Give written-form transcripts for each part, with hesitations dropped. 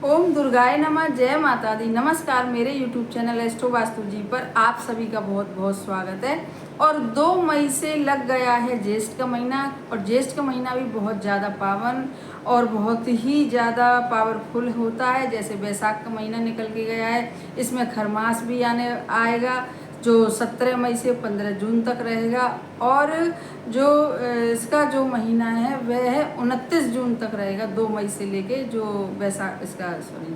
ओम दुर्गाय नमः। जय माता दी। नमस्कार। मेरे YouTube चैनल एस्ट्रो वास्तु जी पर आप सभी का बहुत बहुत स्वागत है। और 2 मई से लग गया है ज्येष्ठ का महीना, और ज्येष्ठ का महीना भी बहुत ज़्यादा पावन और बहुत ही ज़्यादा पावरफुल होता है। जैसे बैसाख का महीना निकल के गया है, इसमें खरमास भी आएगा जो 17 मई से 15 जून तक रहेगा। और जो इसका जो महीना है वह है 29 जून तक रहेगा, 2 मई से लेके जो बैसाख इसका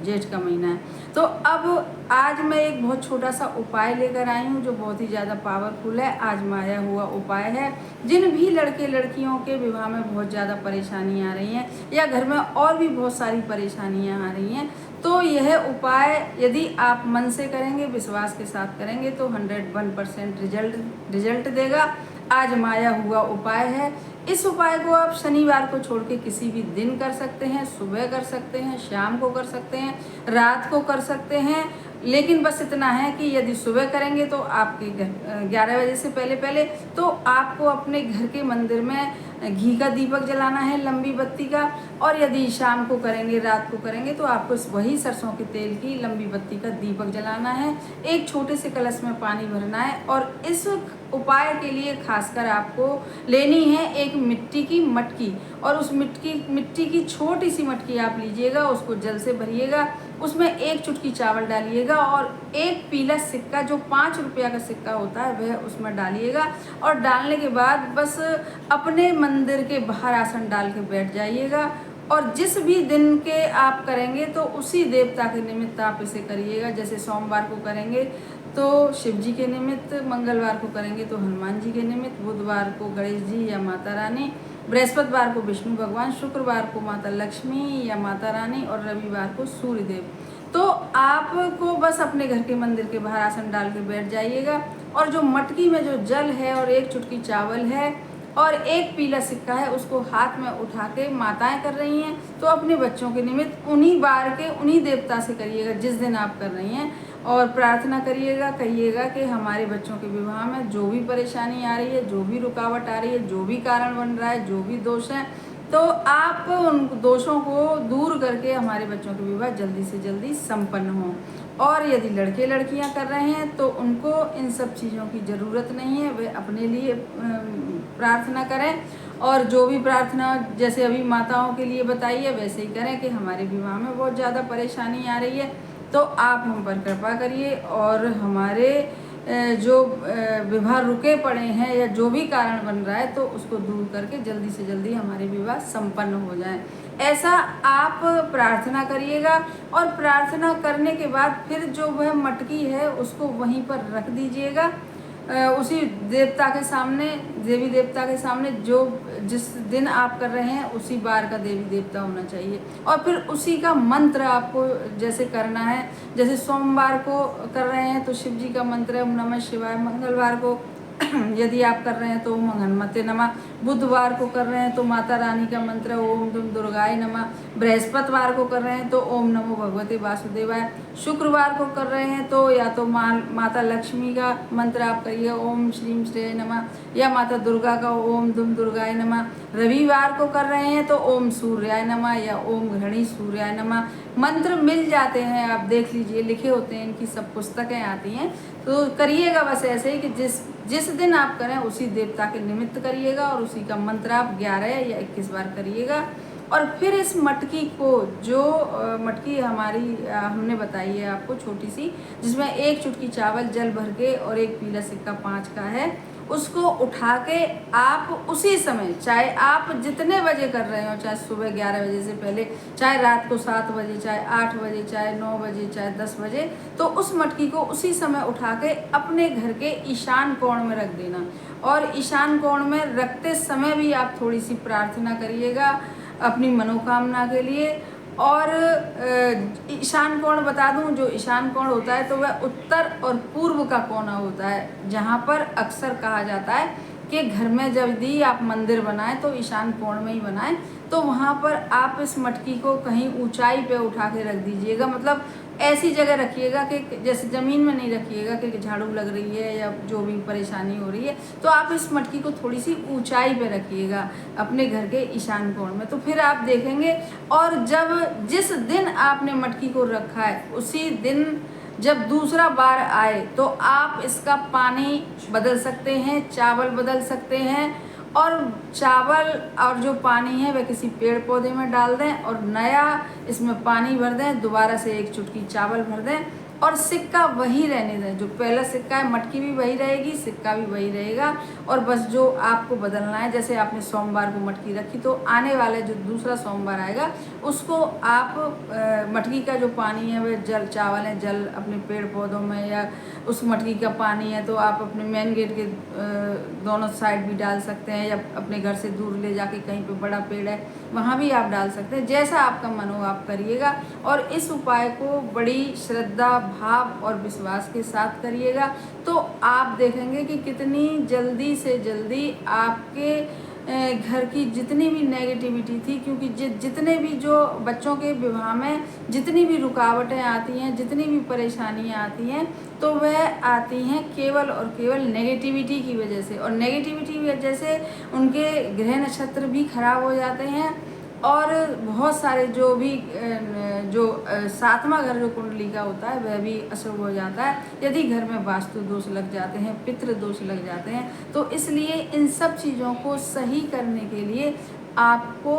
जेठ का महीना है। तो अब आज मैं एक बहुत छोटा सा उपाय लेकर आई हूँ जो बहुत ही ज़्यादा पावरफुल है, आजमाया हुआ उपाय है। जिन भी लड़के लड़कियों के विवाह में बहुत ज़्यादा परेशानी आ रही हैं या घर में और भी बहुत सारी परेशानियाँ आ रही हैं, तो यह उपाय यदि आप मन से करेंगे, विश्वास के साथ करेंगे तो 101% रिजल्ट देगा। आजमाया हुआ उपाय है। इस उपाय को आप शनिवार को छोड़ के किसी भी दिन कर सकते हैं, सुबह कर सकते हैं, शाम को कर सकते हैं, रात को कर सकते हैं। लेकिन बस इतना है कि यदि सुबह करेंगे तो आपके घर 11 बजे से पहले तो आपको अपने घर के मंदिर में घी का दीपक जलाना है, लंबी बत्ती का। और यदि शाम को करेंगे, रात को करेंगे, तो आपको वही सरसों के तेल की लंबी बत्ती का दीपक जलाना है। एक छोटे से कलश में पानी भरना है और इस उपाय के लिए खासकर आपको लेनी है एक मिट्टी की मटकी। और उस मिट्टी की छोटी सी मटकी आप लीजिएगा, उसको जल से भरिएगा, उसमें 1 चुटकी चावल डालिएगा और एक पीला सिक्का जो 5 रुपया का सिक्का होता है वह उसमें डालिएगा। और डालने के बाद बस अपने मंदिर के बाहर आसन डाल के बैठ जाइएगा। और जिस भी दिन के आप करेंगे तो उसी देवता के निमित्त आप इसे करिएगा। जैसे सोमवार को करेंगे तो शिव जी के निमित्त, मंगलवार को करेंगे तो हनुमान जी के निमित्त, बुधवार को गणेश जी या माता रानी, बृहस्पतिवार को विष्णु भगवान, शुक्रवार को माता लक्ष्मी या माता रानी और रविवार को सूर्य देव। तो आपको बस अपने घर के मंदिर के बाहर आसन डाल के बैठ जाइएगा। और जो मटकी में जो जल है और 1 चुटकी चावल है और एक पीला सिक्का है, उसको हाथ में उठा के माताएं कर रही हैं तो अपने बच्चों के निमित्त उन्हीं बार के उन्हीं देवता से करिएगा जिस दिन आप कर रही हैं। और प्रार्थना करिएगा, कहिएगा कि हमारे बच्चों के विवाह में जो भी परेशानी आ रही है, जो भी रुकावट आ रही है, जो भी कारण बन रहा है, जो भी दोष है, तो आप उन दोषों को दूर करके हमारे बच्चों के विवाह जल्दी से जल्दी संपन्न हो। और यदि लड़के लड़कियां कर रहे हैं तो उनको इन सब चीज़ों की ज़रूरत नहीं है, वे अपने लिए प्रार्थना करें। और जो भी प्रार्थना जैसे अभी माताओं के लिए बताई है वैसे ही करें कि हमारे विवाह में बहुत ज़्यादा परेशानी आ रही है, तो आप हम पर कृपा करिए और हमारे जो विवाह रुके पड़े हैं या जो भी कारण बन रहा है तो उसको दूर करके जल्दी से जल्दी हमारे विवाह संपन्न हो जाएं। ऐसा आप प्रार्थना करिएगा। और प्रार्थना करने के बाद फिर जो वह मटकी है उसको वहीं पर रख दीजिएगा, उसी देवता के सामने, देवी देवता के सामने जो जिस दिन आप कर रहे हैं उसी बार का देवी देवता होना चाहिए। और फिर उसी का मंत्र आपको जैसे करना है, जैसे सोमवार को कर रहे हैं तो शिव जी का मंत्र है ओम नमः शिवाय, मंगलवार को यदि आप कर रहे हैं तो ओम हनुमते नमः, बुधवार को कर रहे हैं तो माता रानी का मंत्र ओम दुम दुर्गाय नमः, बृहस्पतिवार को कर रहे हैं तो ओम नमो भगवते वासुदेवाय, शुक्रवार को कर रहे हैं तो या तो माता लक्ष्मी का मंत्र आप करिए ओम श्रीम श्रेय नमः, या माता दुर्गा का ओम दुम दुर्गाय नमः। रविवार को कर रहे हैं तो ओम सूर्याय नमः या ओम घृणी सूर्याय नमः। मंत्र मिल जाते हैं, आप देख लीजिए, लिखे होते हैं, इनकी सब पुस्तकें आती हैं। तो करिएगा बस ऐसे ही कि जिस दिन आप करें उसी देवता के निमित्त करिएगा और उसी का मंत्र आप 11 या 21 बार करिएगा। और फिर इस मटकी को, जो मटकी हमारी हमने बताई है आपको छोटी सी, जिसमें 1 चुटकी चावल जल भर के और एक पीला सिक्का 5 का है, उसको उठा के आप उसी समय, चाहे आप जितने बजे कर रहे हो, चाहे सुबह 11 बजे से पहले, चाहे रात को 7 बजे, चाहे 8 बजे, चाहे 9 बजे, चाहे 10 बजे, तो उस मटकी को उसी समय उठा के अपने घर के ईशान कोण में रख देना। और ईशान कोण में रखते समय भी आप थोड़ी सी प्रार्थना करिएगा अपनी मनोकामना के लिए। और ईशान कोण बता दूं, जो ईशान कोण होता है तो वह उत्तर और पूर्व का कोना होता है, जहाँ पर अक्सर कहा जाता है कि घर में जब भी आप मंदिर बनाएं तो ईशान कोण में ही बनाएं। तो वहाँ पर आप इस मटकी को कहीं ऊंचाई पे उठा के रख दीजिएगा, मतलब ऐसी जगह रखिएगा कि जैसे ज़मीन में नहीं रखिएगा कि झाड़ू लग रही है या जो भी परेशानी हो रही है। तो आप इस मटकी को थोड़ी सी ऊंचाई पे रखिएगा अपने घर के ईशान कोण में। तो फिर आप देखेंगे, और जब जिस दिन आपने मटकी को रखा है उसी दिन जब दूसरा बार आए तो आप इसका पानी बदल सकते हैं, चावल बदल सकते हैं, और चावल और जो पानी है वह किसी पेड़ पौधे में डाल दें और नया इसमें पानी भर दें, दोबारा से एक चुटकी चावल भर दें और सिक्का वही रहने दें। जो पहला सिक्का है, मटकी भी वही रहेगी, सिक्का भी वही रहेगा। और बस जो आपको बदलना है, जैसे आपने सोमवार को मटकी रखी तो आने वाले जो दूसरा सोमवार आएगा उसको आप मटकी का जो पानी है वह जल, चावल है, जल अपने पेड़ पौधों में, या उस मटकी का पानी है तो आप अपने मेन गेट के दोनों साइड भी डाल सकते हैं, या अपने घर से दूर ले जाके कहीं पे बड़ा पेड़ है वहाँ भी आप डाल सकते हैं। जैसा आपका मन हो आप करिएगा, और इस उपाय को बड़ी श्रद्धा, भाव और विश्वास के साथ करिएगा। तो आप देखेंगे कि कितनी जल्दी से जल्दी आपके घर की जितनी भी नेगेटिविटी थी, क्योंकि जितने भी जो बच्चों के विवाह में जितनी भी रुकावटें आती हैं, जितनी भी परेशानियां आती हैं, तो वह आती हैं केवल और केवल नेगेटिविटी की वजह से। और नेगेटिविटी की वजह से उनके ग्रह नक्षत्र भी खराब हो जाते हैं, और बहुत सारे जो भी सातवां घर जो कुंडली का होता है वह भी अशुभ हो जाता है यदि घर में वास्तु दोष लग जाते हैं, पितृ दोष लग जाते हैं। तो इसलिए इन सब चीज़ों को सही करने के लिए आपको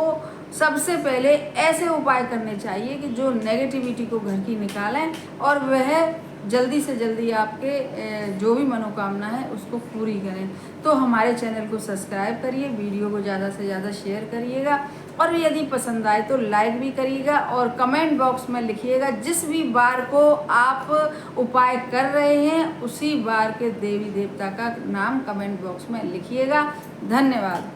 सबसे पहले ऐसे उपाय करने चाहिए कि जो नेगेटिविटी को घर की निकालें और वह जल्दी से जल्दी आपके जो भी मनोकामना है उसको पूरी करें। तो हमारे चैनल को सब्सक्राइब करिए, वीडियो को ज़्यादा से ज़्यादा शेयर करिएगा, और यदि पसंद आए तो लाइक भी करिएगा, और कमेंट बॉक्स में लिखिएगा जिस भी बार को आप उपाय कर रहे हैं उसी बार के देवी देवता का नाम कमेंट बॉक्स में लिखिएगा। धन्यवाद।